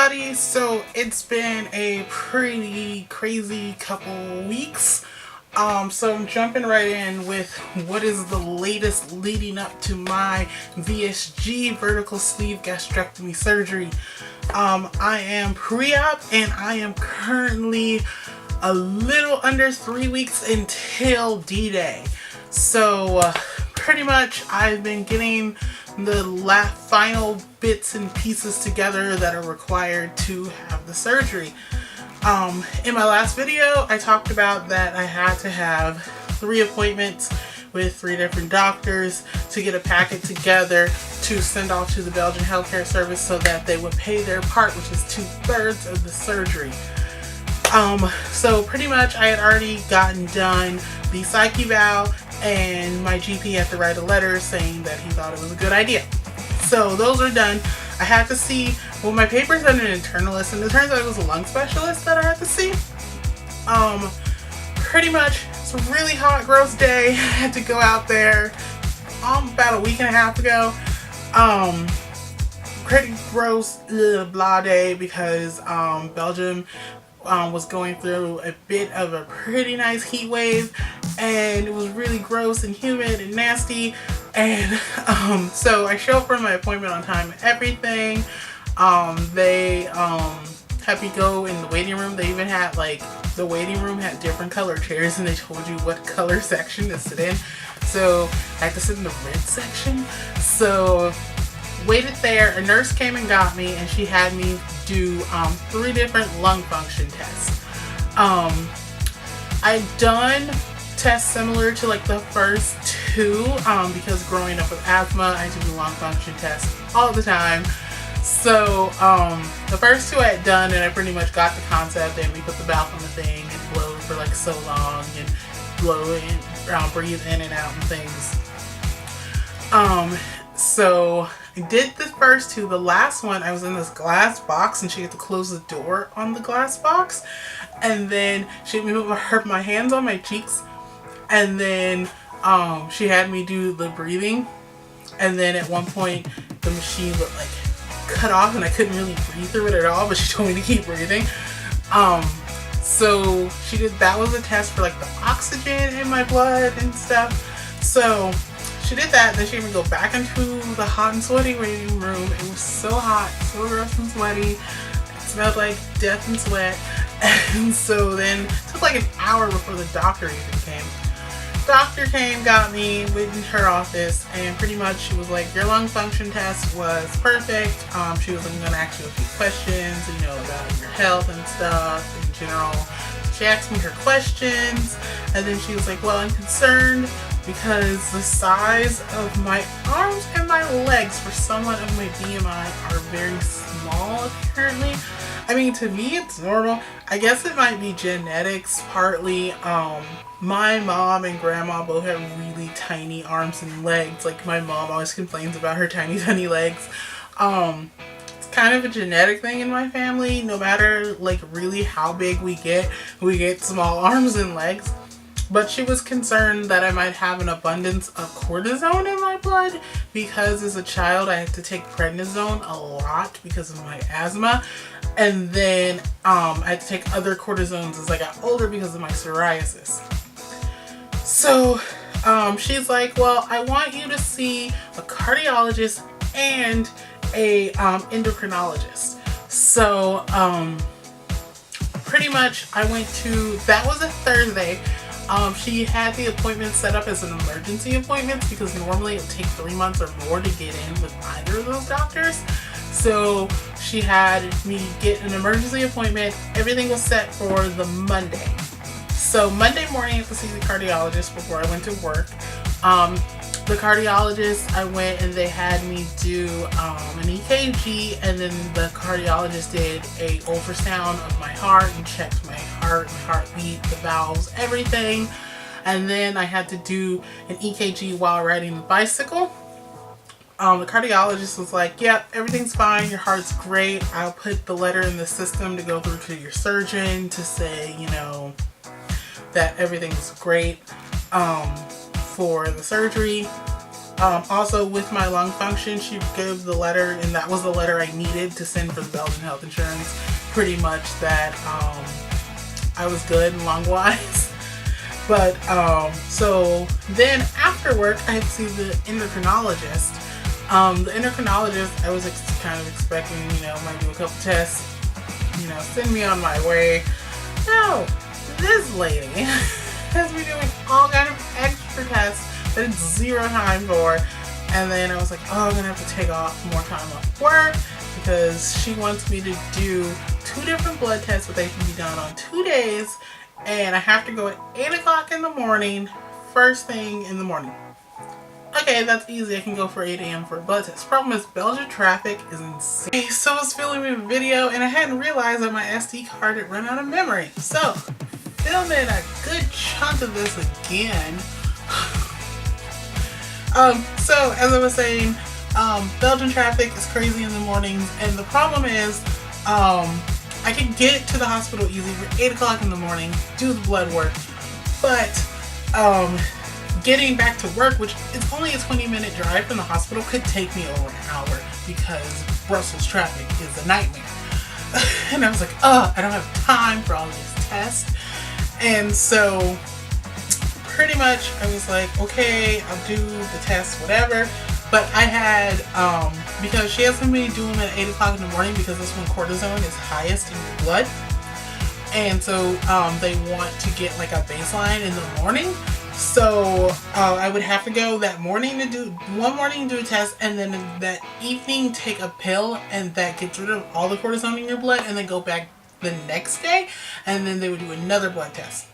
everybody. So it's been a pretty crazy couple weeks. So I'm jumping right in with what is the latest leading up to my VSG vertical sleeve gastrectomy surgery. I am pre-op and I am currently a little under 3 weeks until D-Day. So pretty much I've been getting the final bits and pieces together that are required to have the surgery. In my last video, I talked about that I had to have 3 appointments with 3 different doctors to get a packet together to send off to the Belgian healthcare service so that they would pay their part, which is 2/3 of the surgery. So pretty much I had already gotten done the psych eval, and my GP had to write a letter saying that he thought it was a good idea. So those are done. I had to see, well, my paper's on an internalist, and it turns out it was a lung specialist that I had to see. Pretty much, it's a really hot, gross day. I had to go out there about a week and a half ago. Pretty gross, blah day, because Belgium was going through a bit of a pretty nice heat wave, and it was really gross and humid and nasty. And so I show up for my appointment on time and everything. They had me go in the waiting room. They even had, like, the waiting room had different color chairs, and they told you what color section to sit in. So I had to sit in the red section. So waited there. A nurse came and got me, and she had me do 3 different lung function tests. I've done tests similar to like the first 2 because growing up with asthma, I had to do lung function tests all the time. So the first 2 I had done, and I pretty much got the concept, and we put the valve on the thing and blow for like so long and blow in, breathe in and out and things. So I did the first 2. The last one, I was in this glass box, and she had to close the door on the glass box, and then she had me put my hands on my cheeks, and then she had me do the breathing, and then at one point the machine would like cut off, and I couldn't really breathe through it at all, but she told me to keep breathing. So she did, that was a test for like the oxygen in my blood and stuff. So she did that, then she had me go back into the hot and sweaty waiting room. It was so hot, so gross and sweaty. It smelled like death and sweat. And so then it took like an hour before the doctor even came. Doctor came, got me, went in her office, and pretty much she was like, your lung function test was perfect. She was like, I'm gonna ask you a few questions, you know, about your health and stuff in general. She asked me her questions, and then she was like, well, I'm concerned because the size of my arms and my legs for someone of my BMI are very small apparently. I mean, to me it's normal. I guess it might be genetics partly. My mom and grandma both have really tiny arms and legs. Like, my mom always complains about her tiny legs. It's kind of a genetic thing in my family. No matter like really how big we get small arms and legs. But she was concerned that I might have an abundance of cortisone in my blood because as a child I had to take prednisone a lot because of my asthma. And then I had to take other cortisones as I got older because of my psoriasis. So she's like, well, I want you to see a cardiologist and a endocrinologist. So pretty much I went to, that was a Thursday. She had the appointment set up as an emergency appointment because normally it would take 3 months or more to get in with either of those doctors. So she had me get an emergency appointment. Everything was set for the Monday. So Monday morning I had to see the cardiologist before I went to work. The cardiologist, I went and they had me do an EKG, and then the cardiologist did a ultrasound of my heart and checked my heart, my heartbeat, the valves, everything. And then I had to do an EKG while riding the bicycle. The cardiologist was like, yep, everything's fine, your heart's great. I'll put the letter in the system to go through to your surgeon to say, you know, that everything's great for the surgery. Also with my lung function, she gave the letter, and that was the letter I needed to send for the Belgian health insurance. Pretty much that I was good lung wise. But so then after work, I had to see the endocrinologist. The endocrinologist, I was kind of expecting, you know, might do a couple tests, you know, send me on my way. No, this lady has me doing all kind of extra tests that it's zero time for. And then I was like, oh, I'm gonna have to take off more time off work because she wants me to do 2 different blood tests, but they can be done on 2 days. And I have to go at 8 o'clock in the morning, first thing in the morning. Okay, that's easy. I can go for 8 a.m. for a blood test. Problem is, Belgian traffic is insane. So I was filming a video and I hadn't realized that my SD card had run out of memory. So, filming a good chunk of this again. So as I was saying, Belgian traffic is crazy in the mornings, and the problem is, I can get to the hospital easy for 8 o'clock in the morning, do the blood work, but getting back to work, which is only a 20-minute drive from the hospital, could take me over an hour because Brussels traffic is a nightmare. And I was like, I don't have time for all these tests. And so pretty much I was like, okay, I'll do the test, whatever. But I had, because she has me do them at 8 o'clock in the morning because that's when cortisone is highest in your blood. And so they want to get like a baseline in the morning. So I would have to go that morning to do, one morning do a test, and then that evening take a pill, and that gets rid of all the cortisone in your blood, and then go back the next day, and then they would do another blood test.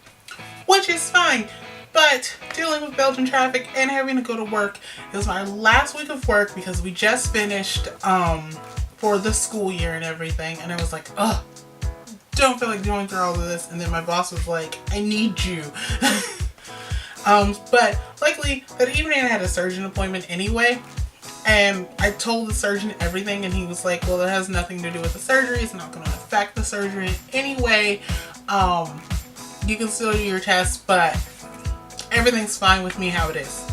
Which is fine. But dealing with Belgian traffic and having to go to work, it was my last week of work because we just finished for the school year and everything. And I was like, don't feel like going through all of this. And then my boss was like, I need you. But luckily that evening I had a surgeon appointment anyway. And I told the surgeon everything, and he was like, well, it has nothing to do with the surgery. It's not going to affect the surgery in any way. You can still do your test, but everything's fine with me how it is.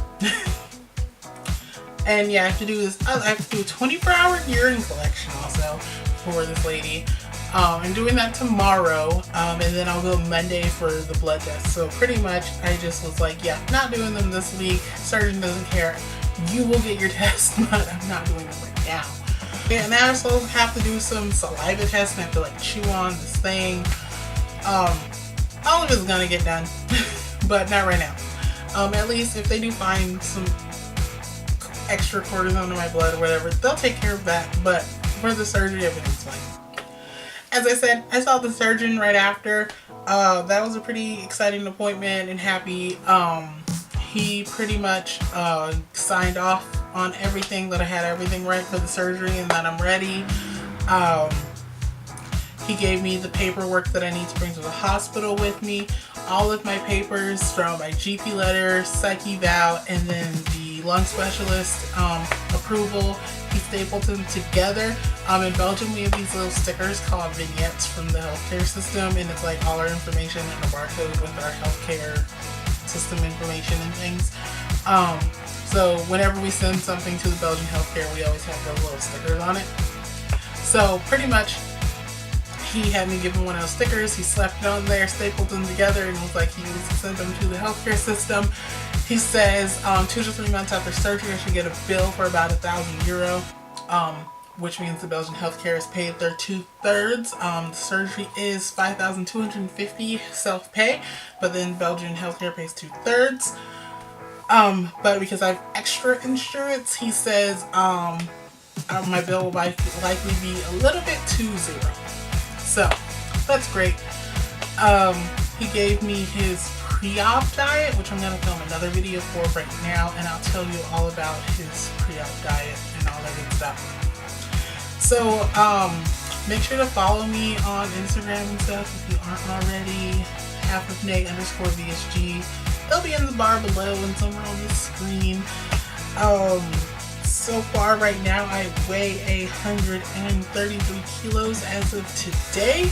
And yeah, I have to do this. I have to do a 24-hour urine collection also for this lady. I'm doing that tomorrow, and then I'll go Monday for the blood test. So pretty much I just was like, yeah, not doing them this week. Surgeon doesn't care. You will get your test, but I'm not doing them right now. Yeah, now I also have to do some saliva tests, and I have to like chew on this thing. All of it's gonna get done, but not right now. At least if they do find some extra cortisone in my blood or whatever, they'll take care of that. But for the surgery, everything's fine. As I said, I saw the surgeon right after. That was a pretty exciting appointment and happy. He pretty much signed off on everything, that I had everything right for the surgery and that I'm ready. He gave me the paperwork that I need to bring to the hospital with me. All of my papers from my GP letter, psych eval, and then the lung specialist approval. He stapled them together. In Belgium, we have these little stickers called vignettes from the healthcare system, and it's like all our information and a barcode with our healthcare system information and things. So whenever we send something to the Belgian healthcare, we always have those little stickers on it. So pretty much, he had me give him one of those stickers. He slapped it on there, stapled them together, and was like, he needs to send them to the healthcare system. He says 2 to 3 months after surgery, I should get a bill for about €1,000, which means the Belgian healthcare is paid their 2/3. The surgery is $5,250 self-pay, but then Belgian healthcare pays 2/3. But because I have extra insurance, he says my bill will likely be a little bit too zero. So that's great. He gave me his pre-op diet, which I'm going to film another video for right now, and I'll tell you all about his pre-op diet and all that good stuff. So make sure to follow me on Instagram and stuff if you aren't already. _VSG. It'll be in the bar below and somewhere on the screen. So far right now I weigh 133 kilos as of today.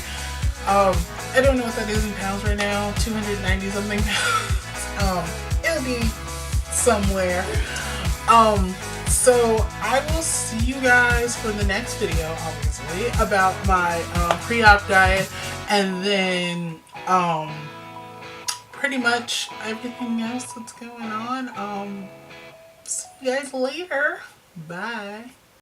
I don't know what that is in pounds right now, 290 something pounds. It'll be somewhere. So I will see you guys for the next video, obviously, about my pre-op diet, and then pretty much everything else that's going on. See you guys later. Bye.